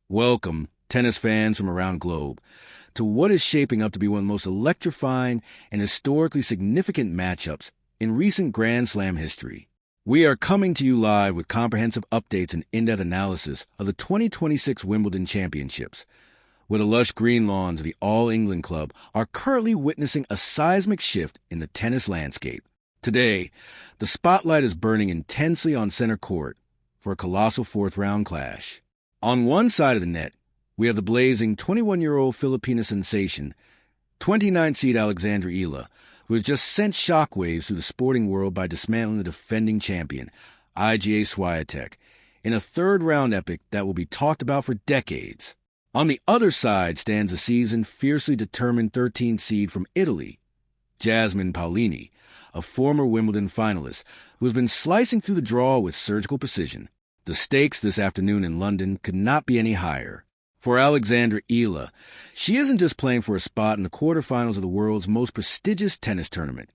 Welcome, tennis fans from around the globe, to what is shaping up to be one of the most electrifying and historically significant matchups in recent Grand Slam history. We are coming to you live with comprehensive updates and in-depth analysis of the 2026 Wimbledon Championships, where the lush green lawns of the All England Club are currently witnessing a seismic shift in the tennis landscape. Today, the spotlight is burning intensely on center court for a colossal fourth-round clash. On one side of the net, we have the blazing 21-year-old Filipina sensation, 29th seed Alexandra Eala, who has just sent shockwaves through the sporting world by dismantling the defending champion, Iga Świątek, in a third-round epic that will be talked about for decades. On the other side stands a seasoned, fiercely determined 13th seed from Italy, Jasmine Paolini, a former Wimbledon finalist who has been slicing through the draw with surgical precision. The stakes this afternoon in London could not be any higher. For Alexandra Eala, she isn't just playing for a spot in the quarterfinals of the world's most prestigious tennis tournament.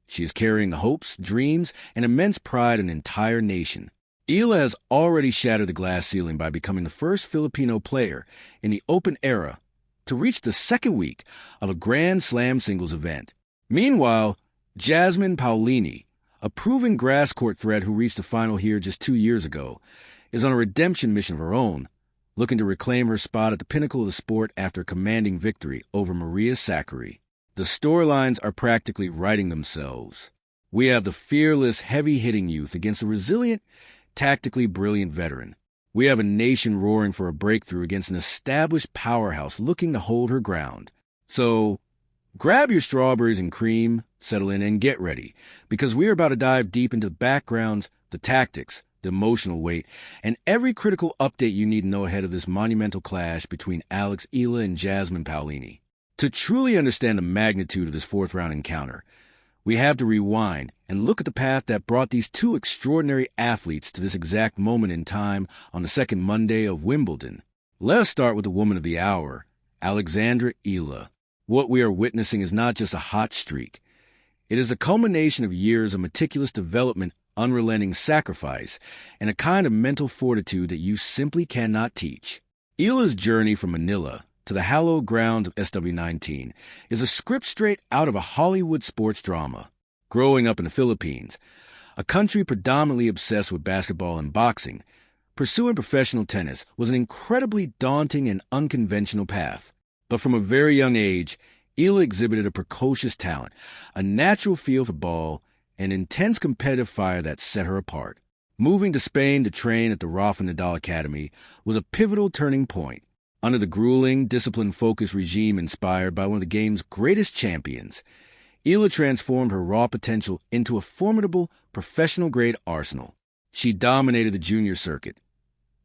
She is carrying the hopes, dreams, and immense pride of an entire nation. Eala has already shattered the glass ceiling by becoming the first Filipino player in the Open era to reach the second week of a Grand Slam singles event. Meanwhile, Jasmine Paolini, a proven grass court threat who reached the final here just 2 years ago, is on a redemption mission of her own, looking to reclaim her spot at the pinnacle of the sport after a commanding victory over Maria Sakkari. The storylines are practically writing themselves. We have the fearless, heavy-hitting youth against the resilient, tactically brilliant veteran. We have a nation roaring for a breakthrough against an established powerhouse looking to hold her ground. So, grab your strawberries and cream, settle in, and get ready, because we are about to dive deep into the backgrounds, the tactics, the emotional weight, and every critical update you need to know ahead of this monumental clash between Alex Eala and Jasmine Paolini. To truly understand the magnitude of this fourth-round encounter, we have to rewind and look at the path that brought these two extraordinary athletes to this exact moment in time on the second Monday of Wimbledon. Let us start with the woman of the hour, Alexandra Eala. What we are witnessing is not just a hot streak. It is a culmination of years of meticulous development, unrelenting sacrifice, and a kind of mental fortitude that you simply cannot teach. Eala's journey from Manila to the hallowed grounds of SW19 is a script straight out of a Hollywood sports drama. Growing up in the Philippines, a country predominantly obsessed with basketball and boxing, pursuing professional tennis was an incredibly daunting and unconventional path. But from a very young age, Eala exhibited a precocious talent, a natural feel for ball, and intense competitive fire that set her apart. Moving to Spain to train at the Rafa Nadal Academy was a pivotal turning point. Under the grueling, discipline-focused regime inspired by one of the game's greatest champions, Eala transformed her raw potential into a formidable, professional-grade arsenal. She dominated the junior circuit,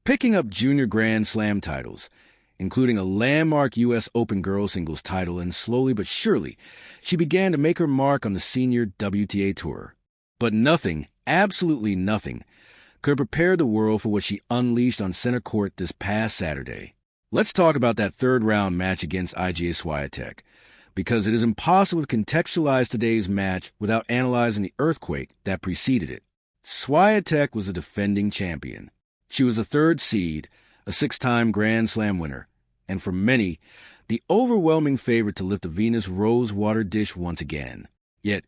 picking up junior Grand Slam titles, including a landmark U.S. Open girls singles title, and slowly but surely, she began to make her mark on the senior WTA Tour. But nothing, absolutely nothing, could prepare the world for what she unleashed on center court this past Saturday. Let's talk about that third-round match against Iga Świątek, because it is impossible to contextualize today's match without analyzing the earthquake that preceded it. Świątek was a defending champion. She was a third seed, a six-time Grand Slam winner, and for many, the overwhelming favorite to lift the Venus rose-water dish once again. Yet,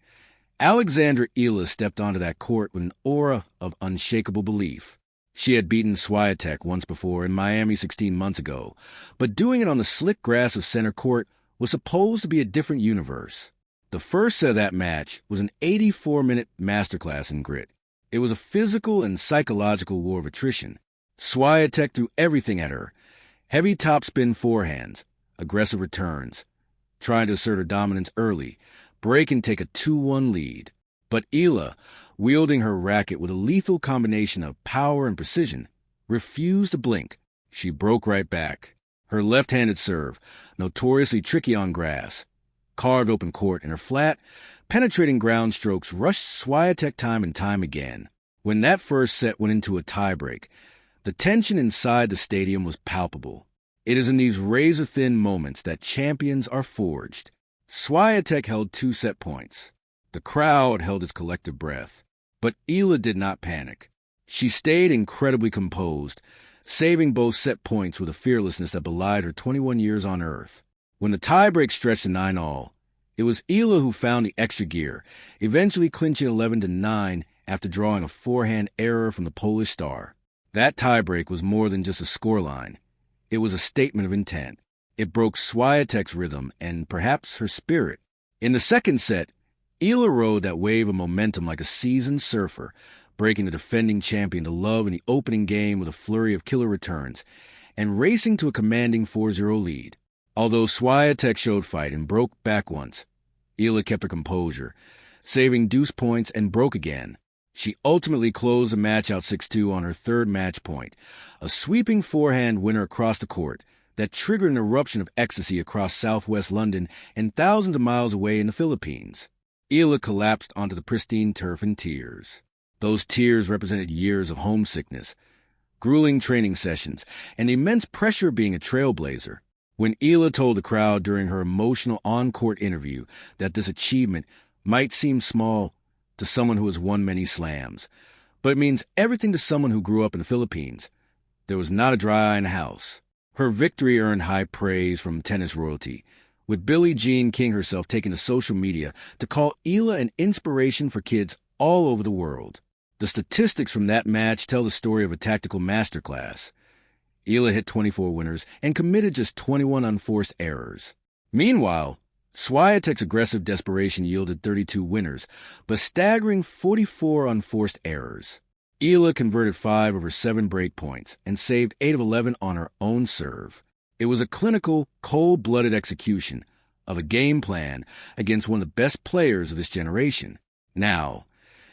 Alexandra Eala stepped onto that court with an aura of unshakable belief. She had beaten Świątek once before in Miami 16 months ago, but doing it on the slick grass of center court was supposed to be a different universe. The first set of that match was an 84-minute masterclass in grit. It was a physical and psychological war of attrition. Świątek threw everything at her: heavy topspin forehands, aggressive returns, trying to assert her dominance early, break and take a 2-1 lead. But Eala, wielding her racket with a lethal combination of power and precision, refused to blink. She broke right back. Her left-handed serve, notoriously tricky on grass, carved open court, and her flat, penetrating ground strokes rushed Świątek time and time again. When that first set went into a tiebreak, the tension inside the stadium was palpable. It is in these razor-thin moments that champions are forged. Świątek held 2 set points. The crowd held its collective breath. But Eala did not panic. She stayed incredibly composed, saving both set points with a fearlessness that belied her 21 years on Earth. When the tiebreak stretched to 9-all, it was Eala who found the extra gear, eventually clinching 11-9 after drawing a forehand error from the Polish star. That tiebreak was more than just a scoreline. It was a statement of intent. It broke Świątek's rhythm and perhaps her spirit. In the second set, Eala rode that wave of momentum like a seasoned surfer, breaking the defending champion to love in the opening game with a flurry of killer returns, and racing to a commanding 4-0 lead. Although Świątek showed fight and broke back once, Eala kept her composure, saving deuce points and broke again. She ultimately closed the match out 6-2 on her third match point, a sweeping forehand winner across the court that triggered an eruption of ecstasy across southwest London and thousands of miles away in the Philippines. Eala collapsed onto the pristine turf in tears. Those tears represented years of homesickness, grueling training sessions, and immense pressure being a trailblazer. When Eala told the crowd during her emotional on-court interview that this achievement might seem small to someone who has won many slams, but it means everything to someone who grew up in the Philippines, there was not a dry eye in the house. Her victory earned high praise from tennis royalty, with Billie Jean King herself taking to social media to call Eala an inspiration for kids all over the world. The statistics from that match tell the story of a tactical masterclass. Eala hit 24 winners and committed just 21 unforced errors. Meanwhile, Świątek's aggressive desperation yielded 32 winners, but staggering 44 unforced errors. Eala converted 5 of her 7 break points and saved 8 of 11 on her own serve. It was a clinical, cold-blooded execution of a game plan against one of the best players of this generation. Now,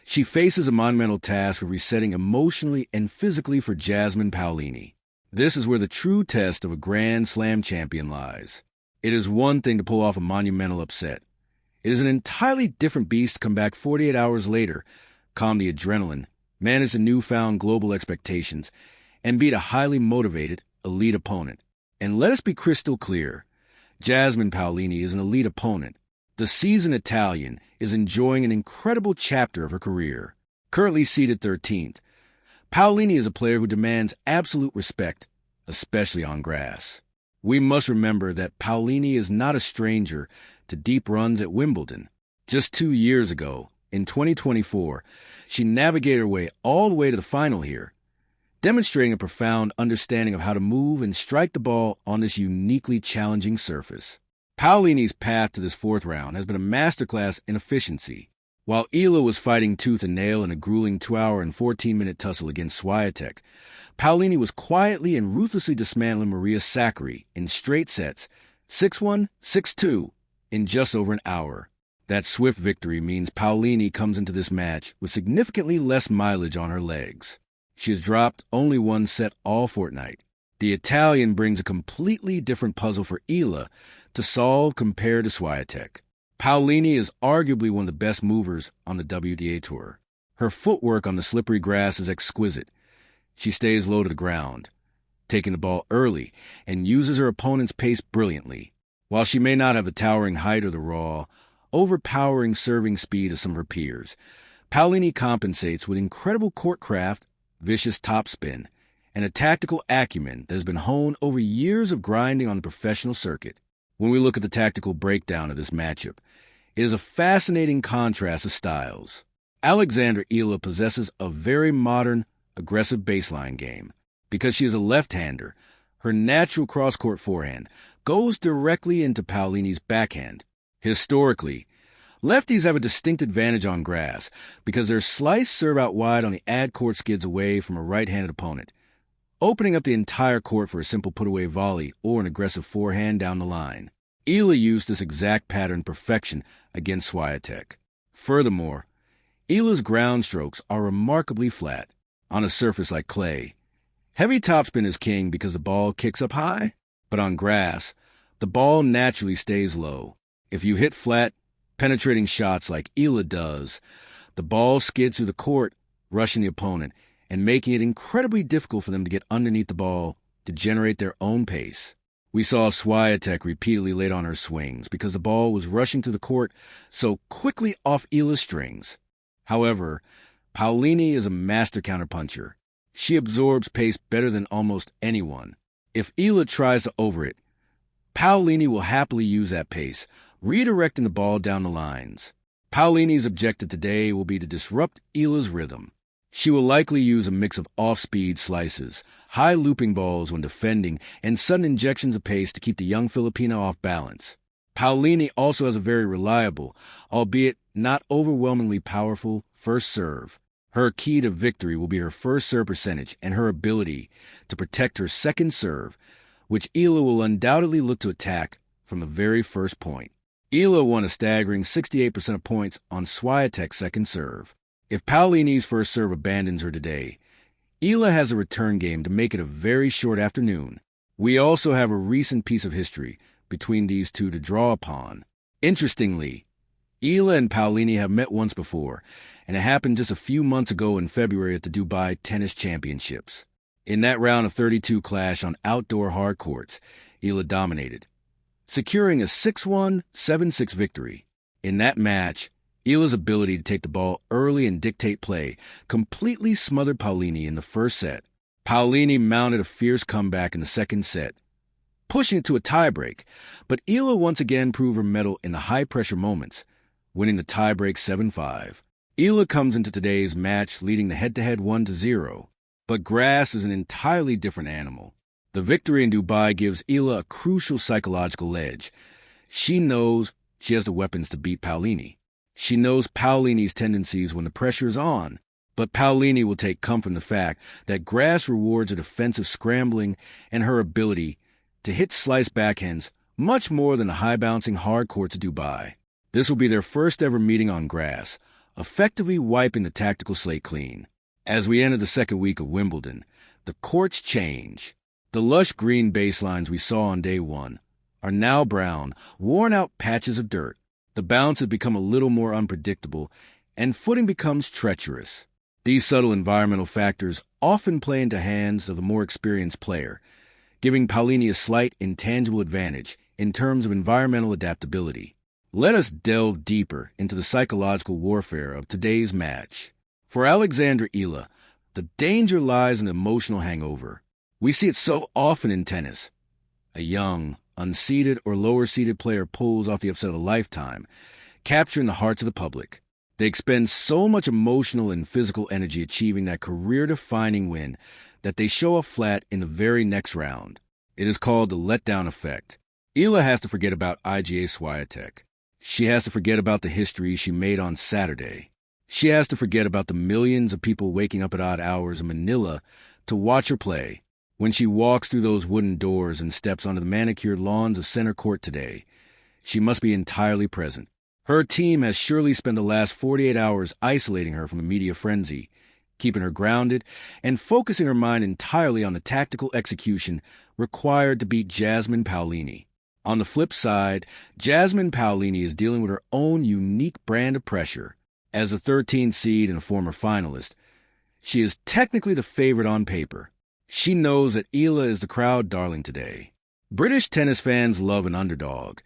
she faces a monumental task of resetting emotionally and physically for Jasmine Paolini. This is where the true test of a Grand Slam champion lies. It is one thing to pull off a monumental upset. It is an entirely different beast to come back 48 hours later, calm the adrenaline, manage the newfound global expectations, and beat a highly motivated, elite opponent. And let us be crystal clear, Jasmine Paolini is an elite opponent. The seasoned Italian is enjoying an incredible chapter of her career. Currently seated 13th, Paolini is a player who demands absolute respect, especially on grass. We must remember that Paolini is not a stranger to deep runs at Wimbledon. Just 2 years ago, in 2024, she navigated her way all the way to the final here, demonstrating a profound understanding of how to move and strike the ball on this uniquely challenging surface. Paolini's path to this fourth round has been a masterclass in efficiency. While Eala was fighting tooth and nail in a grueling 2-hour and 14-minute tussle against Świątek, Paolini was quietly and ruthlessly dismantling Maria Sakkari in straight sets, 6-1, 6-2, in just over an hour. That swift victory means Paolini comes into this match with significantly less mileage on her legs. She has dropped only one set all fortnight. The Italian brings a completely different puzzle for Eala to solve compared to Świątek. Paolini is arguably one of the best movers on the WTA Tour. Her footwork on the slippery grass is exquisite. She stays low to the ground, taking the ball early, and uses her opponent's pace brilliantly. While she may not have the towering height or the raw, overpowering serving speed of some of her peers, Paolini compensates with incredible court craft, vicious topspin, and a tactical acumen that has been honed over years of grinding on the professional circuit. When we look at the tactical breakdown of this matchup, it is a fascinating contrast of styles. Alexandra Eala possesses a very modern, aggressive baseline game. Because she is a left-hander, her natural cross-court forehand goes directly into Paolini's backhand. Historically, lefties have a distinct advantage on grass because their slice serve out wide on the ad-court skids away from a right-handed opponent, opening up the entire court for a simple put-away volley or an aggressive forehand down the line. Eala used this exact pattern perfection against Świątek. Furthermore, Eala's ground strokes are remarkably flat on a surface like clay. Heavy topspin is king because the ball kicks up high, but on grass, the ball naturally stays low. If you hit flat, penetrating shots like Eala does, the ball skids through the court, rushing the opponent, and making it incredibly difficult for them to get underneath the ball to generate their own pace. We saw Świątek repeatedly late on her swings because the ball was rushing to the court so quickly off Eala's strings. However, Paolini is a master counterpuncher. She absorbs pace better than almost anyone. If Eala tries to over it, Paolini will happily use that pace, redirecting the ball down the lines. Paolini's objective today will be to disrupt Eala's rhythm. She will likely use a mix of off-speed slices, high looping balls when defending, and sudden injections of pace to keep the young Filipina off balance. Paolini also has a very reliable, albeit not overwhelmingly powerful, first serve. Her key to victory will be her first serve percentage and her ability to protect her second serve, which Eala will undoubtedly look to attack from the very first point. Eala won a staggering 68% of points on Świątek's second serve. If Paolini's first serve abandons her today, Eala has a return game to make it a very short afternoon. We also have a recent piece of history between these two to draw upon. Interestingly, Eala and Paolini have met once before, and it happened just a few months ago in February at the Dubai Tennis Championships. In that round of 32 clash on outdoor hard courts, Eala dominated, securing a 6-1, 7-6 victory. In that match, Eala's ability to take the ball early and dictate play completely smothered Paolini in the first set. Paolini mounted a fierce comeback in the second set, pushing it to a tiebreak, but Eala once again proved her mettle in the high-pressure moments, winning the tiebreak 7-5. Eala comes into today's match leading the head-to-head 1-0, but grass is an entirely different animal. The victory in Dubai gives Eala a crucial psychological edge. She knows she has the weapons to beat Paolini. She knows Paolini's tendencies when the pressure is on, but Paolini will take comfort in the fact that grass rewards her defensive scrambling and her ability to hit slice backhands much more than the high-bouncing hard courts of Dubai. This will be their first ever meeting on grass, effectively wiping the tactical slate clean. As we enter the second week of Wimbledon, the courts change. The lush green baselines we saw on day one are now brown, worn-out patches of dirt. The bounce has become a little more unpredictable, and footing becomes treacherous. These subtle environmental factors often play into hands of the more experienced player, giving Paolini a slight intangible advantage in terms of environmental adaptability. Let us delve deeper into the psychological warfare of today's match. For Alexandra Eala, the danger lies in emotional hangover. We see it so often in tennis. A young, unseeded or lower-seeded player pulls off the upset of a lifetime, capturing the hearts of the public. They expend so much emotional and physical energy achieving that career-defining win that they show up flat in the very next round. It is called the letdown effect. Eala has to forget about Iga Świątek. She has to forget about the history she made on Saturday. She has to forget about the millions of people waking up at odd hours in Manila to watch her play. When she walks through those wooden doors and steps onto the manicured lawns of center court today, she must be entirely present. Her team has surely spent the last 48 hours isolating her from the media frenzy, keeping her grounded, and focusing her mind entirely on the tactical execution required to beat Jasmine Paolini. On the flip side, Jasmine Paolini is dealing with her own unique brand of pressure. As a 13th seed and a former finalist, she is technically the favorite on paper. She knows that Eala is the crowd darling today. British tennis fans love an underdog,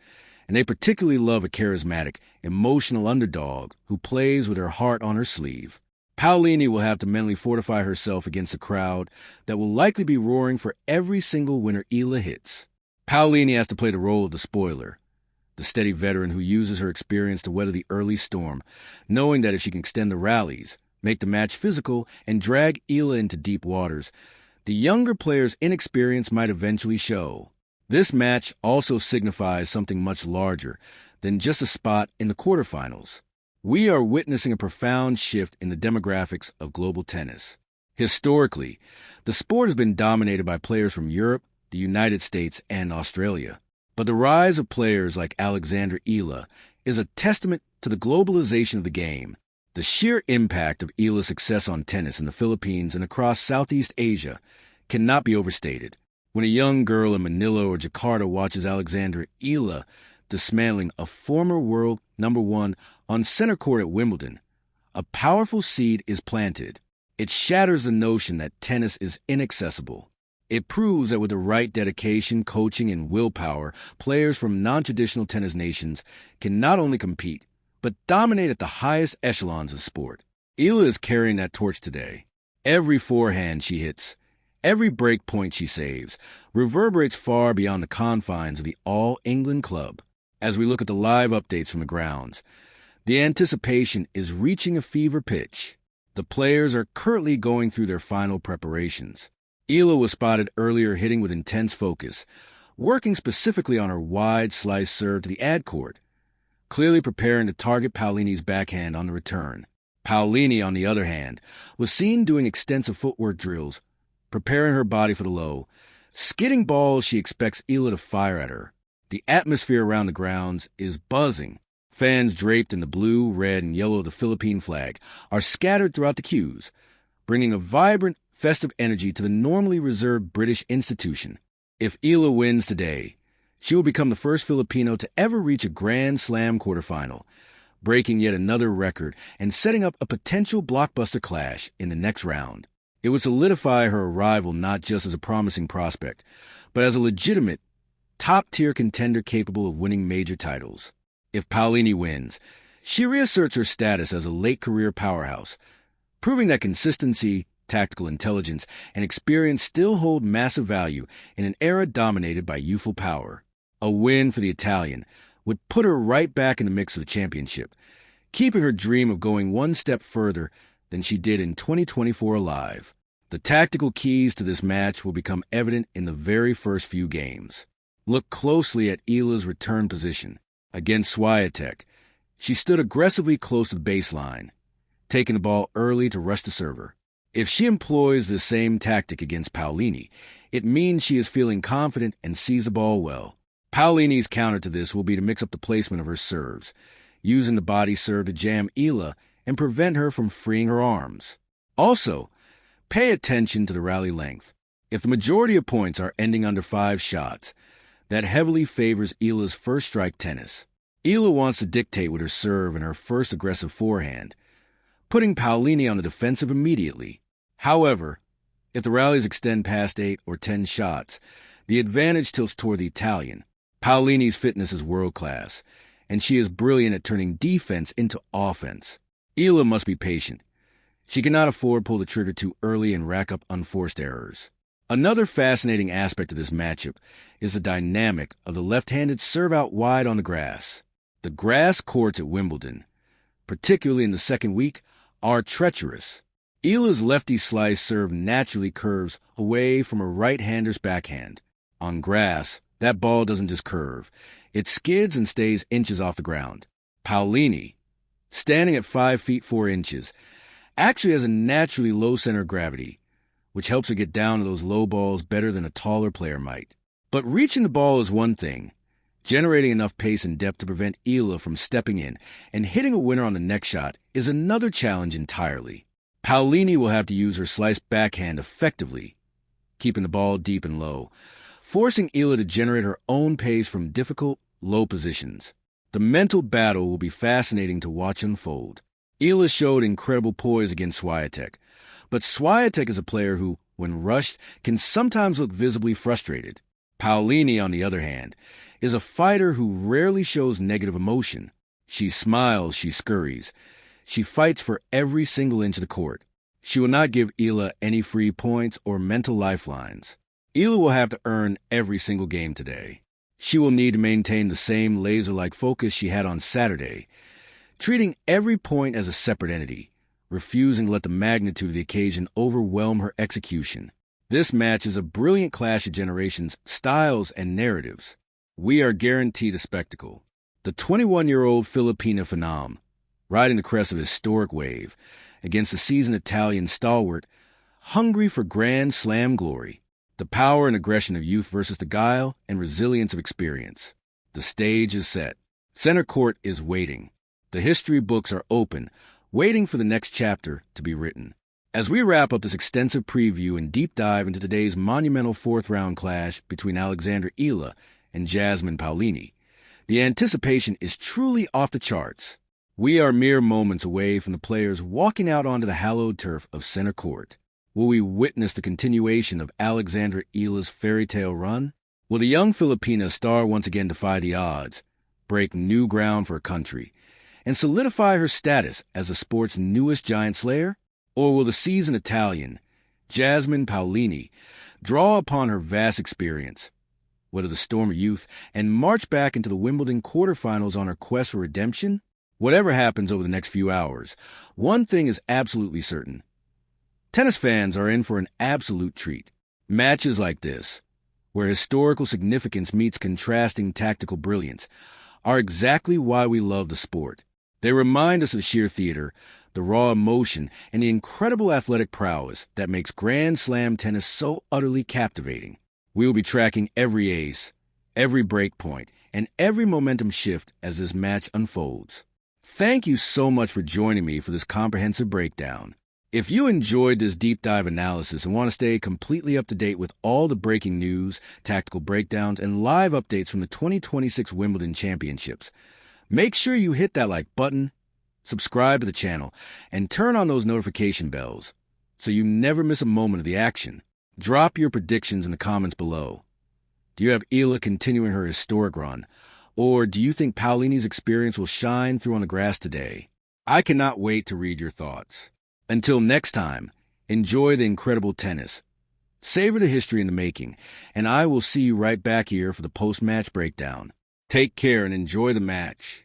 and they particularly love a charismatic, emotional underdog who plays with her heart on her sleeve. Paolini will have to mentally fortify herself against a crowd that will likely be roaring for every single winner Eala hits. Paolini has to play the role of the spoiler, the steady veteran who uses her experience to weather the early storm, knowing that if she can extend the rallies, make the match physical, and drag Eala into deep waters, the younger player's inexperience might eventually show. This match also signifies something much larger than just a spot in the quarterfinals. We are witnessing a profound shift in the demographics of global tennis. Historically, the sport has been dominated by players from Europe, the United States, and Australia. But the rise of players like Alexandra Eala is a testament to the globalization of the game. The sheer impact of Eala's success on tennis in the Philippines and across Southeast Asia cannot be overstated. When a young girl in Manila or Jakarta watches Alexandra Eala dismantling a former world #1 on center court at Wimbledon, a powerful seed is planted. It shatters the notion that tennis is inaccessible. It proves that with the right dedication, coaching, and willpower, players from non-traditional tennis nations can not only compete, but dominate at the highest echelons of sport. Eala is carrying that torch today. Every forehand she hits, every break point she saves, reverberates far beyond the confines of the All England club. As we look at the live updates from the grounds, the anticipation is reaching a fever pitch. The players are currently going through their final preparations. Eala was spotted earlier hitting with intense focus, working specifically on her wide slice serve to the ad court, clearly preparing to target Paolini's backhand on the return. Paolini, on the other hand, was seen doing extensive footwork drills, preparing her body for the low, skidding balls she expects Eala to fire at her. The atmosphere around the grounds is buzzing. Fans draped in the blue, red, and yellow of the Philippine flag are scattered throughout the queues, bringing a vibrant, festive energy to the normally reserved British institution. If Eala wins today, she will become the first Filipino to ever reach a Grand Slam quarterfinal, breaking yet another record and setting up a potential blockbuster clash in the next round. It would solidify her arrival not just as a promising prospect, but as a legitimate, top-tier contender capable of winning major titles. If Paolini wins, she reasserts her status as a late-career powerhouse, proving that consistency, tactical intelligence, and experience still hold massive value in an era dominated by youthful power. A win for the Italian would put her right back in the mix of the championship, keeping her dream of going one step further than she did in 2024 alive. The tactical keys to this match will become evident in the very first few games. Look closely at Eala's return position. Against Świątek, she stood aggressively close to the baseline, taking the ball early to rush the server. If she employs the same tactic against Paolini, it means she is feeling confident and sees the ball well. Paolini's counter to this will be to mix up the placement of her serves, using the body serve to jam Eala and prevent her from freeing her arms. Also, pay attention to the rally length. If the majority of points are ending under 5 shots, that heavily favors Eala's first strike tennis. Eala wants to dictate with her serve and her first aggressive forehand, putting Paolini on the defensive immediately. However, if the rallies extend past 8 or 10 shots, the advantage tilts toward the Italian. Paolini's fitness is world-class, and she is brilliant at turning defense into offense. Eala must be patient. She cannot afford to pull the trigger too early and rack up unforced errors. Another fascinating aspect of this matchup is the dynamic of the left-handed serve out wide on the grass. The grass courts at Wimbledon, particularly in the second week, are treacherous. Eala's lefty slice serve naturally curves away from a right-hander's backhand. On grass, that ball doesn't just curve. It skids and stays inches off the ground. Paolini, standing at 5 feet 4 inches, actually has a naturally low center of gravity, which helps her get down to those low balls better than a taller player might. But reaching the ball is one thing. Generating enough pace and depth to prevent Eala from stepping in and hitting a winner on the next shot is another challenge entirely. Paolini will have to use her slice backhand effectively, keeping the ball deep and low, forcing Eala to generate her own pace from difficult, low positions. The mental battle will be fascinating to watch unfold. Eala showed incredible poise against Świątek, but Świątek is a player who, when rushed, can sometimes look visibly frustrated. Paolini, on the other hand, is a fighter who rarely shows negative emotion. She smiles, she scurries. She fights for every single inch of the court. She will not give Eala any free points or mental lifelines. Eala will have to earn every single game today. She will need to maintain the same laser-like focus she had on Saturday, treating every point as a separate entity, refusing to let the magnitude of the occasion overwhelm her execution. This match is a brilliant clash of generations, styles, and narratives. We are guaranteed a spectacle. The 21-year-old Filipina phenom, riding the crest of a historic wave, against the seasoned Italian stalwart, hungry for Grand Slam glory. The power and aggression of youth versus the guile and resilience of experience. The stage is set. Center court is waiting. The history books are open, waiting for the next chapter to be written. As we wrap up this extensive preview and deep dive into today's monumental fourth-round clash between Alexandra Eala and Jasmine Paolini, the anticipation is truly off the charts. We are mere moments away from the players walking out onto the hallowed turf of center court. Will we witness the continuation of Alexandra Eala's fairy tale run? Will the young Filipina star once again defy the odds, break new ground for her country, and solidify her status as the sport's newest giant slayer? Or will the seasoned Italian, Jasmine Paolini, draw upon her vast experience, weather the storm of youth, and march back into the Wimbledon quarterfinals on her quest for redemption? Whatever happens over the next few hours, one thing is absolutely certain. Tennis fans are in for an absolute treat. Matches like this, where historical significance meets contrasting tactical brilliance, are exactly why we love the sport. They remind us of the sheer theater, the raw emotion, and the incredible athletic prowess that makes Grand Slam tennis so utterly captivating. We will be tracking every ace, every break point, and every momentum shift as this match unfolds. Thank you so much for joining me for this comprehensive breakdown. If you enjoyed this deep dive analysis and want to stay completely up to date with all the breaking news, tactical breakdowns, and live updates from the 2026 Wimbledon Championships, make sure you hit that like button, subscribe to the channel, and turn on those notification bells so you never miss a moment of the action. Drop your predictions in the comments below. Do you have Eala continuing her historic run, or do you think Paolini's experience will shine through on the grass today? I cannot wait to read your thoughts. Until next time, enjoy the incredible tennis. Savor the history in the making, and I will see you right back here for the post-match breakdown. Take care and enjoy the match.